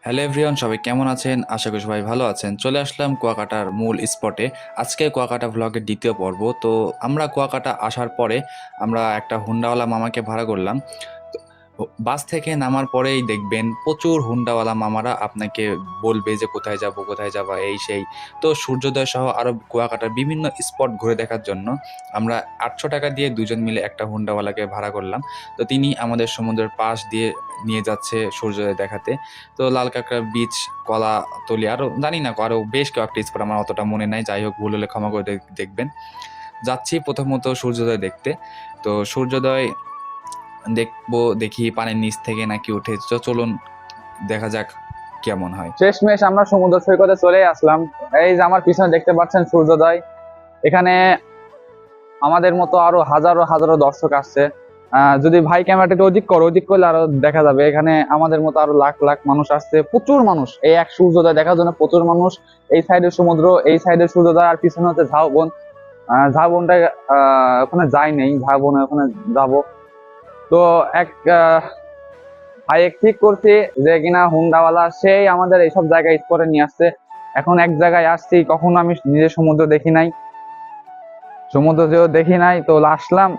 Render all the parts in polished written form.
Hello everyone, সবাই কেমন আছেন? আশা করি সবাই ভালো আছেন। চলে আসলাম কুয়াকাটার মূল স্পটে। আজকে কুয়াকাটা ভ্লগের দ্বিতীয় পর্ব। তো আমরা কুয়াকাটা আসার পরে আমরা একটা হুন্ডাওয়ালা মামাকে ভাড়া করলাম। তো বাস থেকে নামার পরেই দেখবেন প্রচুর হুন্ডাওয়ালা মামারা আপনাকে বলবে যে কোথায় যাব, কোথায় যাবা, এই সেই। তো সূর্যোদয় সহ আরও কুয়াকাটার বিভিন্ন স্পট ঘুরে দেখার জন্য আমরা 800 টাকা দিয়ে দুজন মিলে একটা হুন্ডাওয়ালাকে ভাড়া করলাম। তো তিনি আমাদের সমুদ্রের পাশ দিয়ে নিয়ে যাচ্ছে সূর্যোদয় দেখাতে। তো লাল কাঁকড়া বিচ, কলাতলি, আরও জানি না, আরও বেশ কয়েকটা স্পট আমার অতটা মনে নাই। যাই হোক, ভুল হলে ক্ষমা করে দেখবেন। যাচ্ছি প্রথমত সূর্যোদয় দেখতে। তো সূর্যোদয় দেখবো, দেখি পানির নিচ থেকে নাকি উঠে। তো চলুন দেখা যাক কেমন হয়। শেষমেশ আমরা সমুদ্র সৈকতে চলে আসলাম। এই যে আমার পিছনে দেখতে পাচ্ছেন সূর্যোদয়। এখানে আমাদের মতো আরো হাজারো হাজারো দর্শক আসছে। যদি ভাই ক্যামেরাটা একটু ওদিক করলে আরো দেখা যাবে। এখানে আমাদের মতো আরো লাখ লাখ মানুষ আসছে, প্রচুর মানুষ এই এক সূর্যোদয় দেখার জন্য। প্রচুর মানুষ। এই সাইডের সমুদ্র, এই সাইডের সূর্যোদয়, আর পিছনে হচ্ছে ঝাউবন। ঝাউবনটা ওখানে যাই নেই, ঝাউবনে ওখানে যাব। তো এক ভাই ঠিক করছি যে কিনা হুন্ডাওয়ালা সেই আমাদের এইসব জায়গায় স্পটে নিয়ে আসছে। এখন এক জায়গায় আসছি, কখনো আমি নিজে সমুদ্র দেখি নাই, সমুদ্র যেও দেখি নাই, তো আসলাম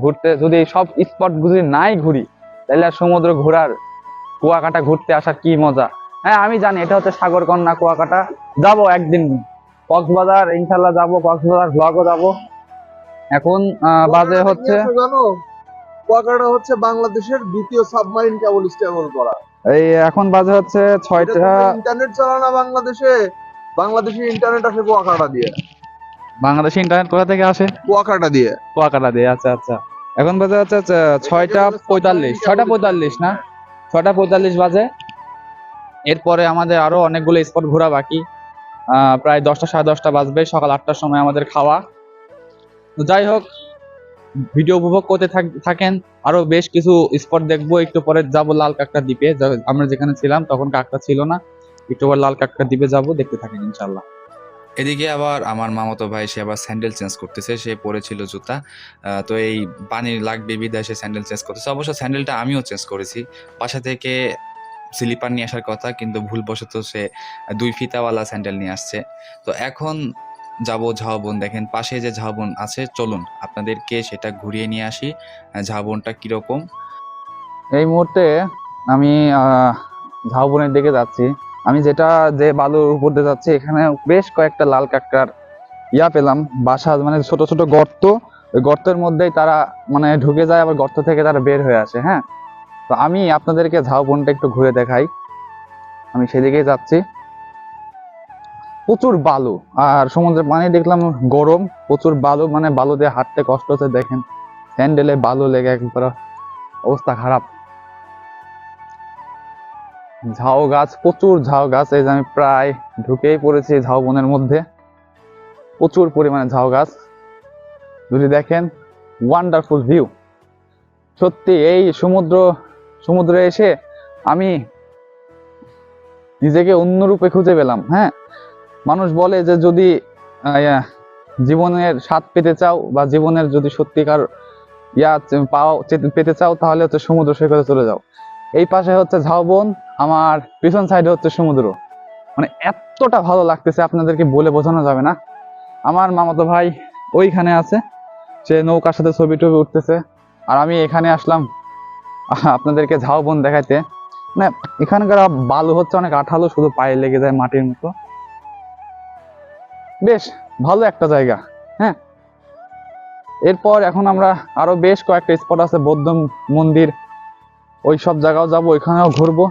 ঘুরতে। যদি সব স্পট যদি নাই ঘুরি, তাহলে আর সমুদ্র ঘোরার, কুয়াকাটা ঘুরতে আসার কি মজা। হ্যাঁ আমি জানি এটা হচ্ছে সাগরকন্যা কুয়াকাটা। যাব একদিন কক্সবাজার, ইনশাল্লাহ যাব কক্সবাজার, ভ্লগও যাব। এখন বাজে কুয়াকাটা কি হচ্ছে আছে জানো? কুয়াকাটা হচ্ছে বাংলাদেশের দ্বিতীয় সাবমারিন কেবল স্টেবল করা। এই এখন বাজে হচ্ছে এটা 6টা। তোমরা ইন্টারনেট চালাও না বাংলাদেশে, বাংলাদেশের ইন্টারনেট আসে কুয়াকাটা দিয়ে। বাংলাদেশে ইন্টারনেট কোথা থেকে আসে? কুয়াকাটা দিয়ে। কুয়াকাটা দিয়ে, আচ্ছা আচ্ছা। এখন বাজে হচ্ছে এটাকে ছয়টা বলে পঁয়তাল্লিশ, সাবমারিন কেবল স্টেবল। না? 6টা 45 বাজে। এরপরে আমাদের আরো অনেকগুলো স্পট ঘোরা বাকি। প্রায় 10টা 10:30 বাজবে, সকাল 8টার সময় আমাদের খাওয়া। তো যাই হোক, ভিডিও উপভোগ করতে থাকেন। আরো বেশ কিছু স্পট দেখবো। একটু পরে যাব লাল কাঁকড়া দ্বীপে। আমরা যেখানে ছিলাম তখন কাঁকড়া ছিল না। একটু পর লাল কাঁকড়া দ্বীপে যাব, দেখতে থাকেন ইনশাল্লাহ। এদিকে আবার আমার মামাতো ভাই, সে আবার স্যান্ডেল চেঞ্জ করতেছে। সে পরেছিল জুতা, তো এই পানি লাগবে বিধায় সে স্যান্ডেল চেঞ্জ করতেছে। অবশ্য স্যান্ডেলটা আমিও চেঞ্জ করেছি। বাসা থেকে স্লিপার নিয়ে আসার কথা, কিন্তু ভুলবশত সে 2 ফিতাওয়ালা স্যান্ডেল নিয়ে আসছে। তো এখন যাব ঝাউবন। দেখেন পাশে যে ঝাউবন আছে, চলুন আপনাদেরকে সেটা ঘুরিয়ে নিয়ে আসি। ঝাউবনটা কিরকম। এই মুহূর্তে আমি ঝাউবনের দিকে যাচ্ছি। আমি যে বালুর উপর দিয়ে যাচ্ছি, এখানে বেশ কয়েকটা লাল কাঁকড়ার পেলাম, বাসা, মানে ছোট ছোট গর্ত। ওই গর্তের মধ্যেই তারা মানে ঢুকে যায়, আবার গর্ত থেকে তারা বের হয়ে আসে। হ্যাঁ, তো আমি আপনাদেরকে ঝাউবনটা একটু ঘুরে দেখাই। আমি সেদিকেই যাচ্ছি। প্রচুর বালু, আর সমুদ্রের পানি দেখলাম গরম। প্রচুর বালু, মানে বালু দিয়ে হাঁটতে কষ্ট হচ্ছে। দেখেন স্যান্ডেলে বালু লেগে একবার অবস্থা খারাপ। ঝাউ গাছ, প্রচুর ঝাউ গাছ। এই যে আমি প্রায় ঢুকেই পড়েছি ঝাউবনের মধ্যে। প্রচুর পরিমাণে ঝাউ গাছ। যদি দেখেন, ওয়ান্ডারফুল ভিউ। সত্যি এই সমুদ্রে এসে আমি নিজেকে অন্য রূপে খুঁজে পেলাম। হ্যাঁ, মানুষ বলে যে যদি জীবনের স্বাদ পেতে চাও, বা জীবনের যদি সত্যিকার পেতে চাও, তাহলে হচ্ছে সমুদ্র সৈকতে চলে যাও। এই পাশে হচ্ছে ঝাউবন, আমার পিছন সাইডে হচ্ছে সমুদ্র। মানে এতটা ভালো লাগতেছে, আপনাদেরকে বলে বোঝানো যাবে না। আমার মামাতো ভাই ওইখানে আছে, সে নৌকার সাথে ছবি টবি উঠতেছে। আর আমি এখানে আসলাম আপনাদেরকে ঝাউবন দেখাইতে। না, এখানকার বালু হচ্ছে অনেক আঠালো, শুধু পায়ে লেগে যায় মাটির মতো। বেশ ভালো একটা জায়গা। হ্যাঁ, এরপর এখন আমরা আরো বেশ কয়েকটা স্পট আছে, বৌদ্ধ মন্দির, ওই সব জায়গাও যাবো, ওইখানেও ঘুরবো।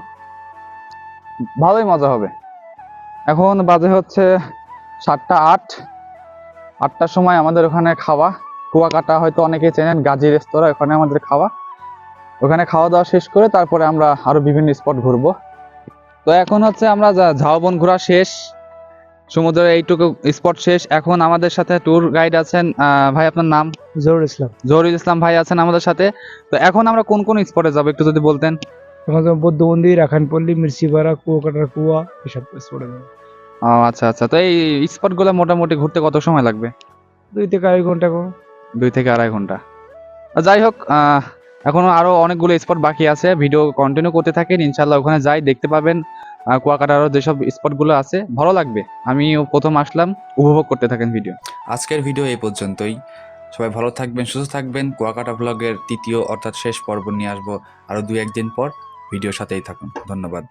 ভালোই মজা হবে। এখন বাজে হচ্ছে 7টা 8। 8টার সময় আমাদের ওখানে খাওয়া। কুয়াকাটা হয়তো অনেকেই চেনেন, গাজী রেস্তোরাঁ, ওখানে আমাদের খাওয়া। ওখানে খাওয়া দাওয়া শেষ করে তারপরে আমরা আরো বিভিন্ন স্পট ঘুরবো। তো এখন হচ্ছে আমরা ঝাউবন ঘোরা শেষ, সমুদ্রের এইটুকু স্পট শেষ। এখন আমাদের সাথে ট্যুর গাইড আছেন, ভাই আপনার নাম? জহুরুল ইসলাম। জহুরুল ইসলাম ভাই আছেন আমাদের সাথে। তো এখন আমরা কোন কোন স্পটে যাবো একটু যদি বলতেন। এখন যেমন বৌদ্ধ মন্দির, আখানপল্লী, মির্চিপাড়া, কুয়াকাটার কুয়া, এসব স্পটে যাবো। ও আচ্ছা আচ্ছা। তো এই স্পট গুলো মোটামুটি ঘুরতে কত সময় লাগবে? 2 থেকে 2.5 ঘন্টা করে। 2 থেকে 2.5 ঘন্টা। যাই হোক, এখনো আরো অনেকগুলো স্পট বাকি আছে। ভিডিও কন্টিনিউ করতে থাকেন, ইনশাল্লাহ ওখানে যাই দেখতে পাবেন। কুয়াকাটারও যেসব স্পটগুলো আছে ভালো লাগবে। আমিও প্রথম আসলাম, উপভোগ করতে থাকেন ভিডিও। আজকের ভিডিও এই পর্যন্তই। সবাই ভালো থাকবেন, সুস্থ থাকবেন। কুয়াকাটা ব্লগের তৃতীয় অর্থাৎ শেষ পর্ব নিয়ে আসবো আরও 2-1 দিন পর। ভিডিওর সাথেই থাকুন। ধন্যবাদ।